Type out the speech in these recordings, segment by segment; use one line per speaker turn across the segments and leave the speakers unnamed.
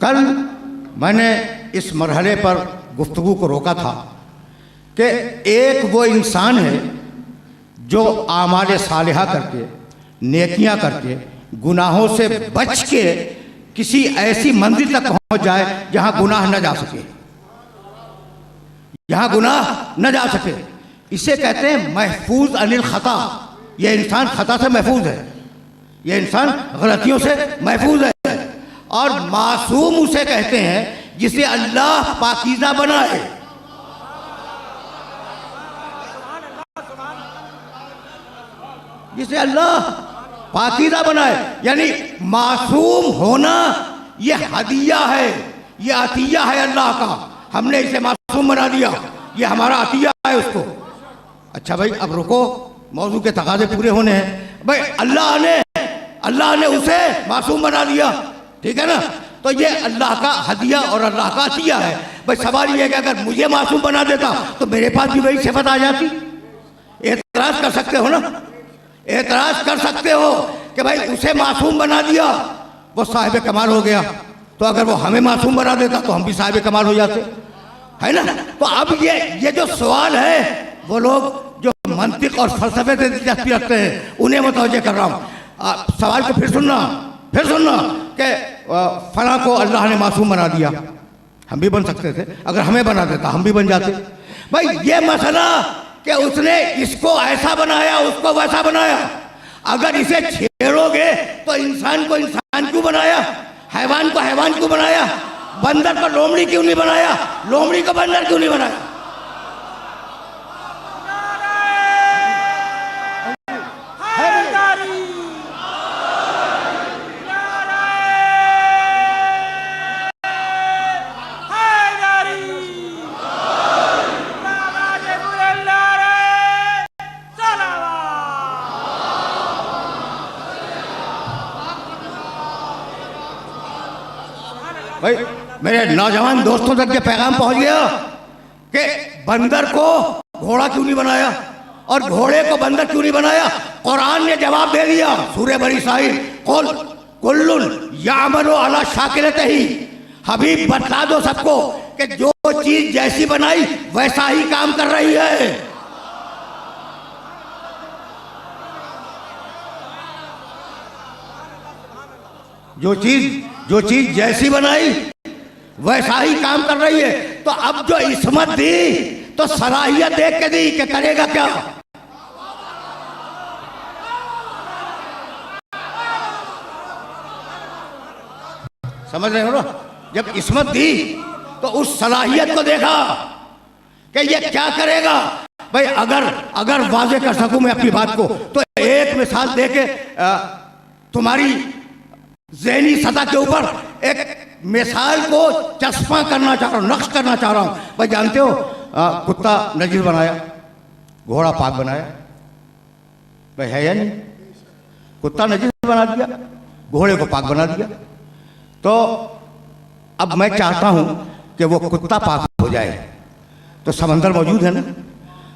कल मैंने इस मरहले पर गुफ्तगू को रोका था कि एक वो इंसान है जो आमाल सालिहा करके, नेकियां करके, गुनाहों से बच के किसी ऐसी मंजिल तक पहुंच जाए जहां गुनाह न जा सके, जहां गुनाह न जा सके। इसे कहते हैं महफूज अनिल खता। यह इंसान खता से महफूज है, यह इंसान गलतियों से महफूज है। और मासूम उसे कहते हैं जिसे अल्लाह पाकीज़ा बनाए। जिसे अल्लाह पाकीज़ा बनाए, यानी मासूम होना यह हदिया है, यह अतिया है अल्लाह का। हमने इसे मासूम बना दिया, यह हमारा अतिया है उसको। अच्छा भाई, अब रुको, मौजू के तकाज़े पूरे होने हैं। भाई अल्लाह ने उसे मासूम बना दिया, ठीक है ना? तो ये अल्लाह का हदिया और अल्लाह का अतिया है। भाई सवाल ये है कि अगर मुझे मासूम बना देता तो मेरे पास भी वही सिफत आ जाती। एतराज़ कर सकते हो ना, एतराज़ कर सकते हो कि भाई उसे मासूम बना दिया, वो साहिब कमाल हो गया। तो अगर वो हमें मासूम बना देता तो हम भी साहिब कमाल हो जाते, है ना? तो अब ये जो सवाल है, वो लोग जो मंतिक और फलसफे से दिलचस्पी रखते हैं उन्हें मुतवज्जे कर रहा हूँ। सवाल को फिर सुनना कि फला को अल्लाह ने मासूम बना दिया। हम भी बन सकते थे, अगर हमें बना देता हम भी बन जाते। भाई ये मसला कि उसने इसको ऐसा बनाया, उसको वैसा बनाया, अगर इसे छेड़ोगे तो इंसान को इंसान क्यों बनाया, हैवान को हैवान क्यों बनाया, बंदर को लोमड़ी क्यों नहीं बनाया, लोमड़ी को बंदर क्यों नहीं बनाया? भाई मेरे नौजवान दोस्तों तक ये पैगाम पहुंच गया कि बंदर को घोड़ा क्यों नहीं बनाया और घोड़े को बंदर क्यों नहीं बनाया? कुरान ने जवाब दे दिया, सूरह बनी इस्राईल, कुल कुल्लुन यामलु अला शाकिलतिही। हबीब बता दो सबको कि जो चीज जैसी बनाई वैसा ही काम कर रही है। जो चीज जैसी बनाई वैसा ही काम कर रही है। तो अब जो इस्मत दी तो सलाहियत देख के दी कि करेगा क्या। समझ रहे हो ना? जब इस्मत दी तो उस सलाहियत को देखा कि ये क्या करेगा। भाई अगर वाजे कर सकूं मैं अपनी बात को, तो एक मिसाल दे के तुम्हारी ज़हनी सतह के ऊपर एक मिसाल को चस्पा करना चाह रहा हूँ, नक्श करना चाह रहा हूँ। भाई जानते हो, कुत्ता नजीर बनाया, घोड़ा पाक बनाया। भाई है या नहीं? कुत्ता नजीर बना दिया, घोड़े को पाक बना दिया। तो अब मैं चाहता हूँ कि वो कुत्ता पाक हो जाए, तो समंदर मौजूद है ना।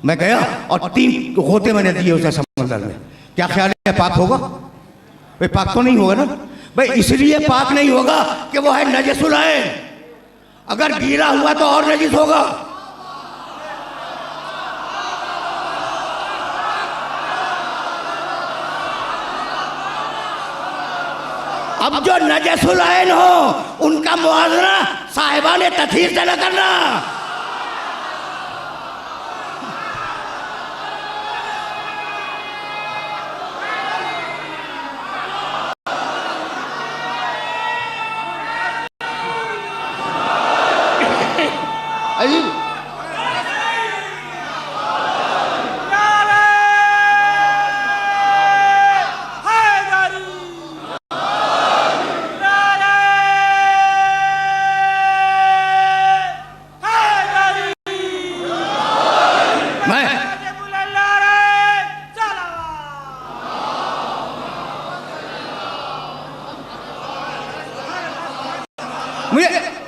मैं गया और 3 गोते मैंने दिए उसे समंदर में। क्या ख्याल है, पाक होगा? भाई पाक तो नहीं होगा ना। भाई इसलिए पाक नहीं होगा कि वो है नजसुल ऐन। अगर गीला हुआ तो और नजिस होगा। अब जो नजसुल ऐन हो उनका मुआवजा साहिबाने तथहीर से न करना।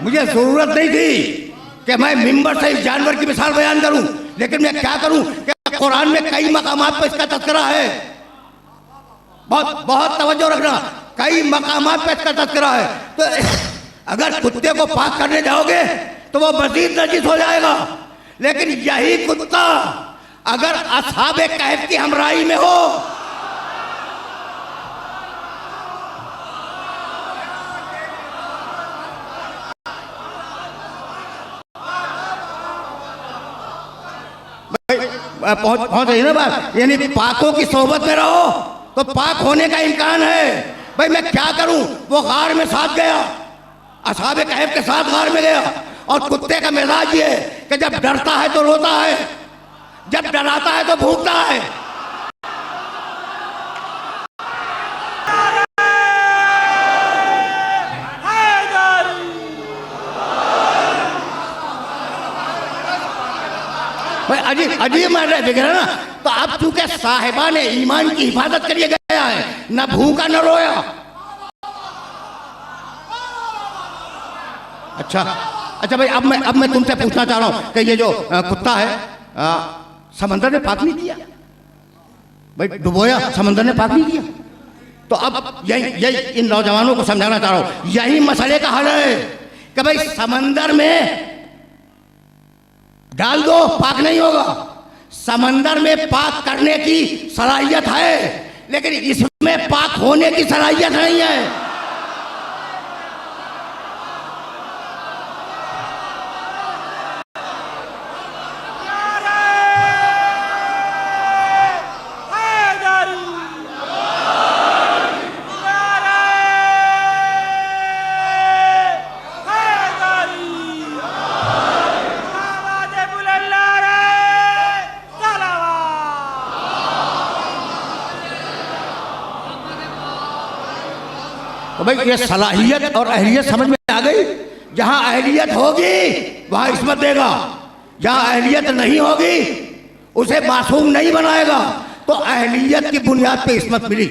मुझे जरूरत नहीं थी कि मैं मिंबर से इस जानवर की मिसाल बयान करूं, लेकिन मैं क्या करूं कि कुरान में कई मकामात पर इसका तज़किरा है। बहुत बहुत तवज्जो रखना, कई मकामात पर इसका तज़किरा है। अगर कुत्ते को पाक करने जाओगे तो वो मजीद नजीस हो जाएगा, लेकिन यही कुत्ता अगर असहाबे कहफ की हमराही में हो, पहुंच रही ना बात, यानी पाकों की सोबत में रहो तो पाक होने का इम्कान है। भाई मैं क्या करूं, वो गार में साथ गया, असहाबे कहफ के साथ गार में गया, और कुत्ते का मिजाज ये कि जब डरता है तो रोता है, जब डराता है तो भूखता है। भाई अजीब मैटर दिख रहा है ना। तो अब चूंकि साहिबा ने ईमान की हिफाजत के लिए गया है, न भूखा न रोया। अच्छा भाई, अब मैं तुमसे पूछना चाह रहा हूं कि ये जो कुत्ता है समंदर ने पाक नहीं किया? भाई डुबोया, समंदर ने पाक नहीं किया। तो अब यही इन नौजवानों को समझाना चाह रहा हूं, यही मसले का हल है कि भाई समंदर में डाल दो, पाक नहीं होगा। समंदर में पाक करने की सलाहियत है, लेकिन इसमें पाक होने की सलाहियत नहीं है। तो भाई ये सलाहियत और अहलियत समझ में आ गई। जहां अहलियत होगी वहां इस्मत देगा, जहां अहलियत नहीं होगी उसे मासूम नहीं बनाएगा। तो अहलियत की बुनियाद पे इस्मत मिली।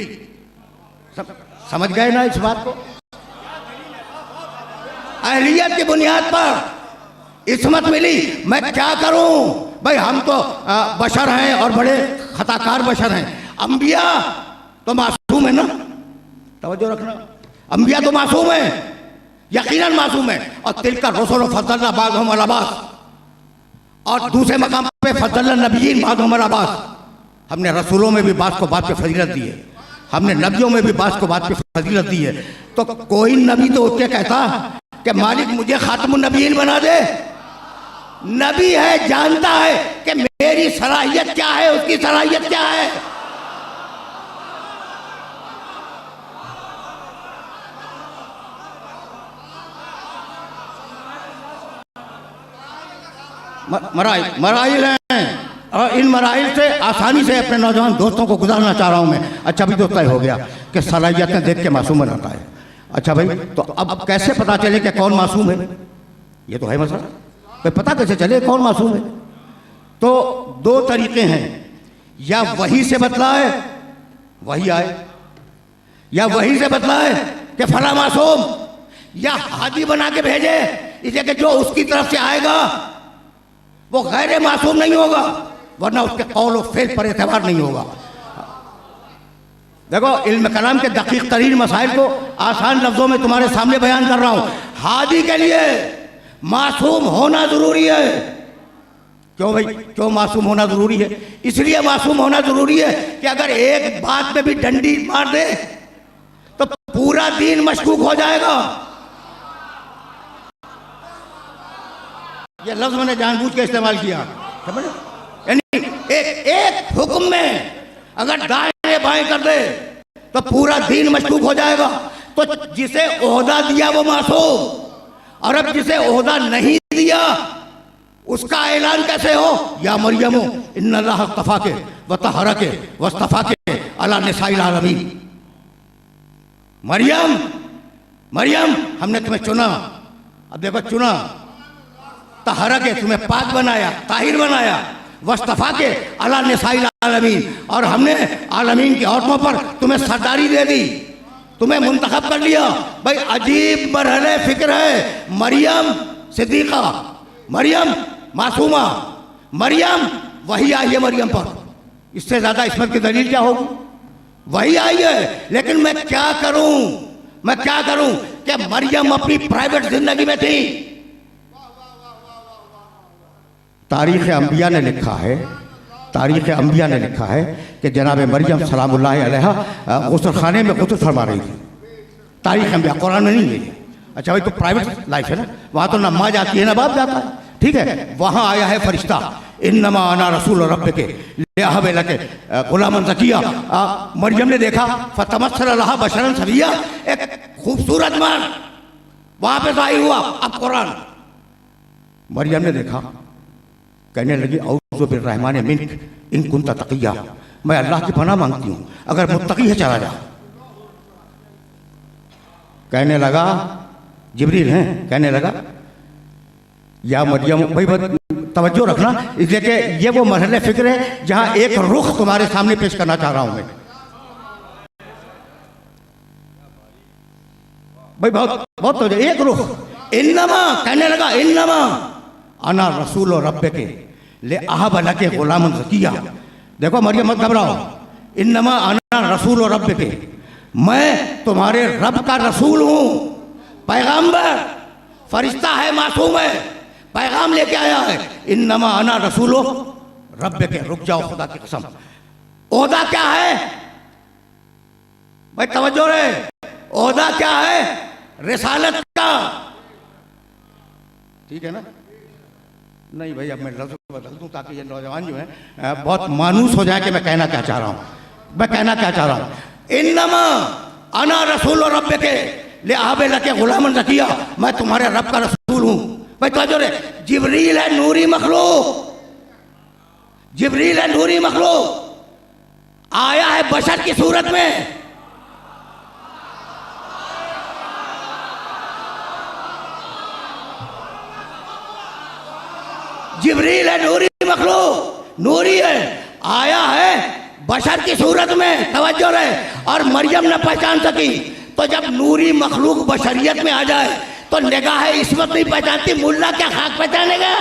समझ गए ना इस बात को? अहलियत की बुनियाद पर इस्मत मिली। मैं क्या करूं भाई, हम तो बशर हैं और बड़े खताकार बशर हैं। अंबिया तो मासूम है ना, तवज्जो रखना। अंबिया तो मासूम है, यकीनन मासूम है। और तिलका रसूल फज़लना बाज़हुम अला बाज़, और दूसरे मकाम पे फज़लना नबिय्यीन बाज़हुम अला बाज़। हमने रसूलों में भी बात को बात पे फजीलत दी है, हमने नबियों में भी बात को बात पे फजीलत दी है। तो कोई नबी तो उठ के कहता कि मालिक मुझे खातमुन नबिय्यीन बना दे। नबी है, जानता है कि मेरी सलाहियत क्या है, उसकी सलाहियत क्या है। मराइल हैं, और इन मराइल से आसानी से अपने नौजवान दोस्तों को गुजारना चाह रहा हूं मैं। अच्छा भी तो तय हो गया कि सलाहियतें देख के मासूम बनाता है। अच्छा भाई, तो अब कैसे पता चले कि कौन मासूम है? ये तो है मसला, भाई पता कैसे चले कौन मासूम है? तो दो तरीके हैं, या वही से बतलाए, वही आए, या वही से बतलाए कि फला मासूम, या हादी बना के भेजे इसे कि जो उसकी तरफ से आएगा वो गैर मासूम नहीं होगा, वरना उसके कौल और फेल पर एतबार नहीं होगा। देखो, इल्म कलाम के दकीक तरीन मसाइल को आसान लफ्जों में तुम्हारे सामने बयान कर रहा हूं। हादी के लिए मासूम होना जरूरी है। क्यों भाई, क्यों मासूम होना जरूरी है? इसलिए मासूम होना जरूरी है कि अगर एक बात में भी डंडी मार दे तो पूरा दीन मशकूक हो जाएगा। ये लफ्ज मैंने जानबूझ के इस्तेमाल किया, समझ? यानी एक हुक्म में अगर दाएं बाएं कर दे तो पूरा दीन मशकूक हो जाएगा। तो जिसे ओहदा दिया वो मासूम, और अब जिसे ओहदा नहीं दिया उसका ऐलान कैसे हो? या मरियम इन्नल्लाह तफाके व तहरके वस्तफाके अला निसाइल आलमीन। मरियम, मरियम हमने तुम्हें चुना। अब देखो, चुना, तहरा के तुम्हें पाक बनाया, ताहिर बनाया, वस्तफा के अला निसाइल आलमीन, और हमने आलमीन की औरतों पर तुम्हें सरदारी दे दी, तुम्हें मुंतखब कर लिया। भाई अजीब मरहले फिक्र है। मरियम सिद्दीका, मरियम मासूमा, मरियम वही आई है मरियम पर। इससे ज्यादा इस्मत की दलील क्या होगी? वही आई है। लेकिन मैं क्या करूं, मैं क्या करूं? कि मरियम अपनी प्राइवेट जिंदगी में थी। तारीख़ अंबिया ने लिखा है, तारीख़ अंबिया ने लिखा है कि जनाब मरियम सलामुल्लाह अलैहा गुस्ल खाने में गुस्ल फरमा रही थी। तारीख़ अंबिया, कुरान में नहीं है। अच्छा भाई, तो प्राइवेट लाइफ है ना, वहाँ तो ना माँ जाती है ना बाप जाता है, ठीक है। वहाँ आया है फरिश्ता, इन्नमा अना रसूल रब्बिक लिअहब लक गुलामन ज़किया। मरियम ने देखा फतमस्सल लहा बशरन सविया, एक खूबसूरत मर्द वहाँ पे ज़ाहिर हुआ। अब कुरान, मरियम ने देखा, कहने लगी औज़ु बिर्रहमानि मिन्क इन कुन्त तक़िया, मैं अल्लाह की पनाह मांगती हूँ, अगर मुत्तकी है चला जा। कहने लगा, जिब्रील हैं, कहने लगा या मरियम, भाई तवज्जो रखना, इसलिए कि ये वो मरहले फिक्र है जहां एक रुख तुम्हारे सामने पेश करना चाह रहा हूं मैं। भाई बहुत बहुत तो एक रुख, इन्नमा, कहने लगा इन्नमा अना रसूल रब्बिक लिअहब लक गुलामन ज़किया। देखो मरियम मत घबराओ, इन्नमा अना रसूल रब्बिक, मैं तुम्हारे रब का रसूल हूं, पैगंबर, फरिश्ता है, मासूम है, पैगाम लेके आया है। इन्नमा अना रसूलो रब्बिक, रुक जाओ खुदा की कसम, ओहदा क्या है भाई, तवज्जो रे, ओहदा क्या है, रिसालत का, ठीक है ना। नहीं भाई, अब मैं लफ्ज़ बदल दूं ताकि ये नौजवान जो है बहुत मानूस हो जाए कि मैं कहना क्या चाह रहा हूं। मैं कहना क्या चाह रहा हूं, इन्नमा अना रसूल रब्बिक लिअहब लक गुलामन ज़किया, मैं तुम्हारे रब का रसूल हूं। भाई तो जो रे, जिब्रील है नूरी मखलूक, जिब्रील है नूरी मखलूक, आया है बशर की सूरत में। जिब्रील है नूरी मखलूक, नूरी है, आया है बशर की सूरत में, तवज्जो रहे। और मरियम न पहचान सकी, तो जब नूरी मखलूक बशरियत में आ जाए तो निगाह इस्मत नहीं पहचानती, मुल्ला क्या खाक पहचानेगा।